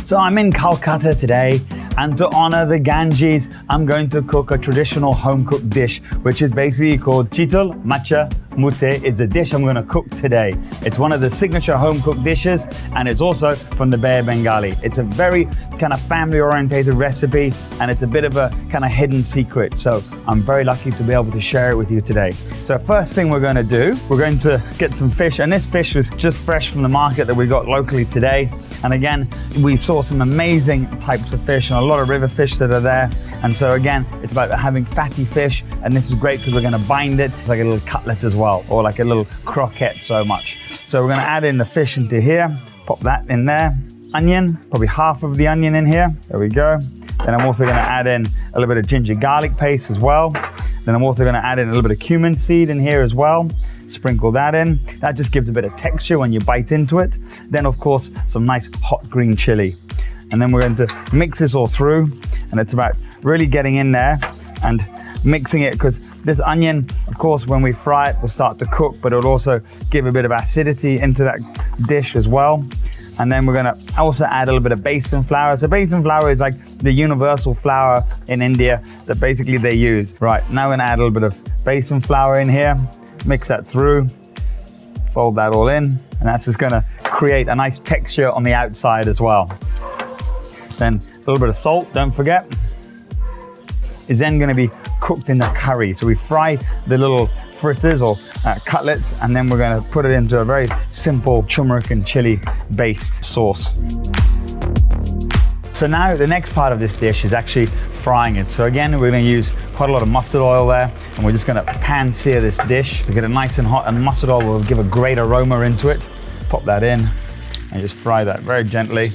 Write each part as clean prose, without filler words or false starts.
So I'm in Calcutta today, and to honor the Ganges, I'm going to cook a traditional home-cooked dish, which is basically called Chital Macher Muitha. It's a dish I'm going to cook today. It's one of the signature home-cooked dishes, and it's also from the Bay of Bengali. It's a very kind of family-orientated recipe, and it's a bit of a kind of hidden secret. So I'm very lucky to be able to share it with you today. So first thing we're going to do, we're going to get some fish, and this fish was just fresh from the market that we got locally today. And again, we saw some amazing types of fish and a lot of river fish that are there. And so again, it's about having fatty fish, and this is great because we're going to bind it like a little cutlet as well, or like a little croquette so much. So we're going to add in the fish into here, pop that in there. Onion, probably half of the onion in here. There we go. Then I'm also going to add in a little bit of ginger garlic paste as well. Then I'm also going to add in a little bit of cumin seed in here as well. Sprinkle that in. That just gives a bit of texture when you bite into it. Then of course, some nice hot green chili. And then we're going to mix this all through. And it's about really getting in there and mixing it, because this onion, of course, when we fry it, will start to cook, but it'll also give a bit of acidity into that dish as well. And then we're gonna also add a little bit of besan flour. So besan flour is like the universal flour in India that basically they use. Right, now we're gonna add a little bit of besan flour in here, mix that through, fold that all in, and that's just gonna create a nice texture on the outside as well. Then a little bit of salt, don't forget, is then gonna be cooked in the curry. So we fry the little fritters or cutlets, and then we're going to put it into a very simple turmeric and chili based sauce. So now the next part of this dish is actually frying it. So again, we're going to use quite a lot of mustard oil there, and we're just going to pan sear this dish to get it nice and hot, and mustard oil will give a great aroma into it. Pop that in and just fry that very gently,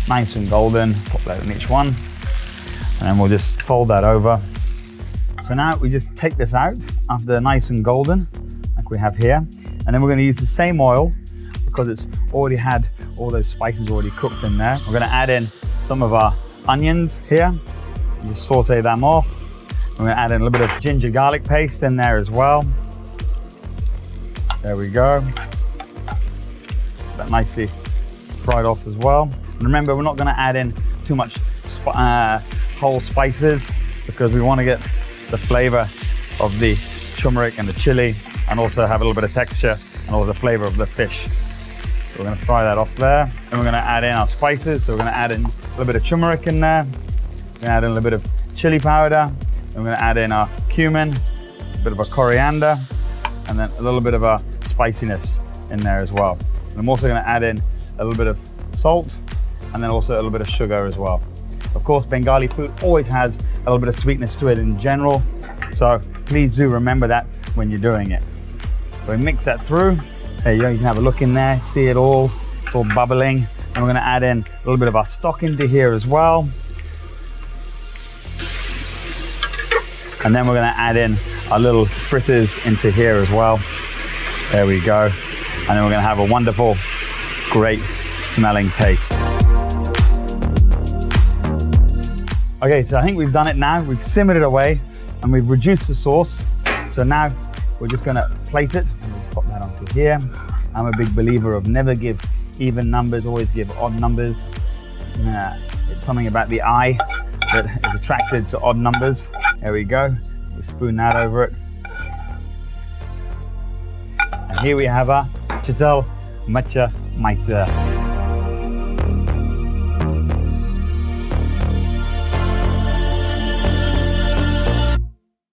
nice and golden. Pop that in each one, and then we'll just fold that over. So now we just take this out after nice and golden, like we have here. And then we're going to use the same oil because it's already had all those spices already cooked in there. We're going to add in some of our onions here. Just saute them off. We're going to add in a little bit of ginger garlic paste in there as well. There we go. That nicely fried off as well. And remember, we're not going to add in too much whole spices because we want to get the flavor of the turmeric and the chili, and also have a little bit of texture and all the flavor of the fish. So we're going to fry that off there, and we're going to add in our spices. So we're going to add in a little bit of turmeric in there, we're going to add in a little bit of chili powder, and we're going to add in our cumin, a bit of a coriander, and then a little bit of a spiciness in there as well. And I'm also going to add in a little bit of salt, and then also a little bit of sugar as well. Of course, Bengali food always has a little bit of sweetness to it in general, so please do remember that when you're doing it. So we mix that through. There you go, you can have a look in there, see it all, it's all bubbling. And we're gonna add in a little bit of our stock into here as well. And then we're gonna add in our little fritters into here as well. There we go. And then we're gonna have a wonderful, great smelling taste. Okay, so I think we've done it now. We've simmered it away and we've reduced the sauce. So now we're just gonna plate it. Let's pop that onto here. I'm a big believer of never give even numbers, always give odd numbers. It's something about the eye that is attracted to odd numbers. There we go. We spoon that over it. And here we have our Chital Macher Muitha.